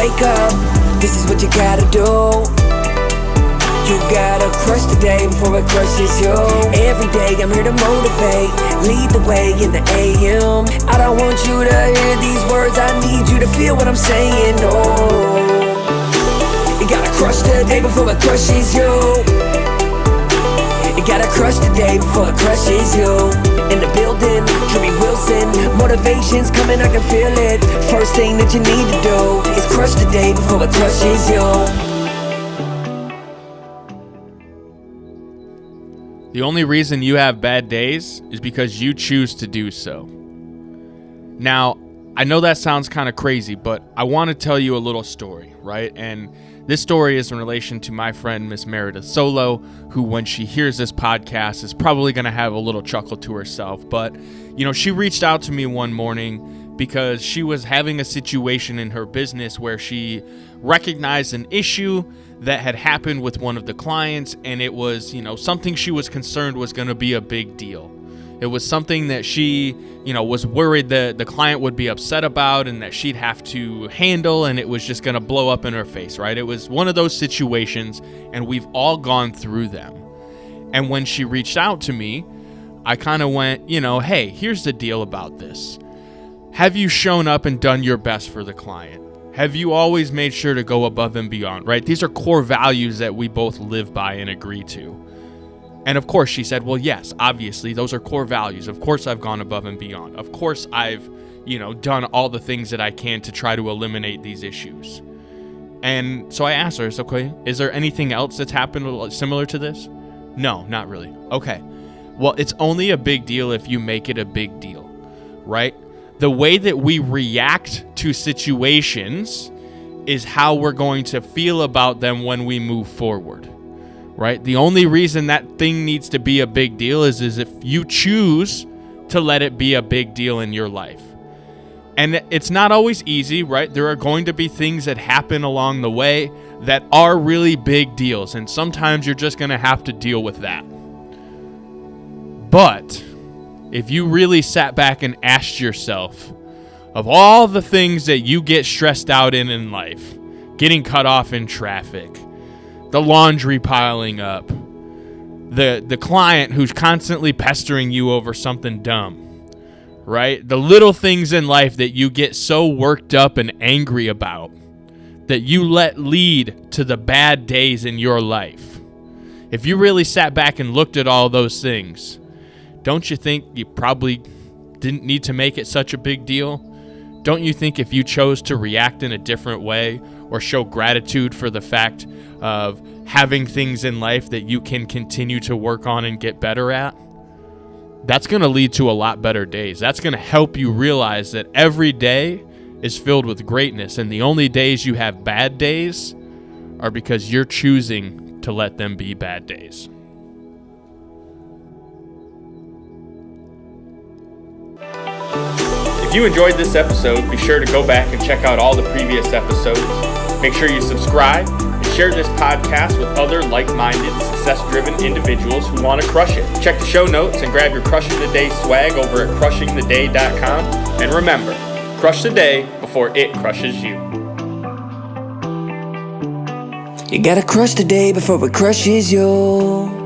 wake up, this is what you gotta do. You gotta crush the day before it crushes you. Every day I'm here to motivate, lead the way in the AM. I don't want you to hear these words, I need you to feel what I'm saying. Oh, you gotta crush the day before it crushes you. You gotta crush the day before it crushes you. In the building, Drewbie Wilson, motivation's coming, I can feel it. First thing that you need to do is crush the day before it crushes you. The only reason you have bad days is because you choose to do so. Now, I know that sounds kind of crazy, but I want to tell you a little story, right? And this story is in relation to my friend, Miss Meredith Solo, who when she hears this podcast is probably going to have a little chuckle to herself. But, you know, she reached out to me one morning because she was having a situation in her business where she recognized an issue that had happened with one of the clients, and it was, you know, something she was concerned was going to be a big deal. It was something that she, you know, was worried that the client would be upset about and that she'd have to handle, and it was just going to blow up in her face, right? It was one of those situations, and we've all gone through them. And when she reached out to me, I kind of went, you know, hey, here's the deal about this. Have you shown up and done your best for the client? Have you always made sure to go above and beyond, right? These are core values that we both live by and agree to. And of course, she said, well, yes, obviously, those are core values. Of course, I've gone above and beyond. Of course, I've, you know, done all the things that I can to try to eliminate these issues. And so I asked her, okay, is there anything else that's happened similar to this? No, not really. Okay. Well, it's only a big deal if you make it a big deal, right? The way that we react to situations is how we're going to feel about them when we move forward, right? The only reason that thing needs to be a big deal is if you choose to let it be a big deal in your life. And it's not always easy, right? There are going to be things that happen along the way that are really big deals, and sometimes you're just going to have to deal with that. But if you really sat back and asked yourself, of all the things that you get stressed out in life, getting cut off in traffic, the laundry piling up, the client who's constantly pestering you over something dumb, right? The little things in life that you get so worked up and angry about that you let lead to the bad days in your life. If you really sat back and looked at all those things, don't you think you probably didn't need to make it such a big deal? Don't you think if you chose to react in a different way or show gratitude for the fact of having things in life that you can continue to work on and get better at, that's going to lead to a lot better days. That's going to help you realize that every day is filled with greatness, and the only days you have bad days are because you're choosing to let them be bad days. If you enjoyed this episode, be sure to go back and check out all the previous episodes. Make sure you subscribe and share this podcast with other like-minded, success-driven individuals who want to crush it. Check the show notes and grab your Crushing the Day swag over at crushingtheday.com. And remember, crush the day before it crushes you. You gotta crush the day before it crushes you.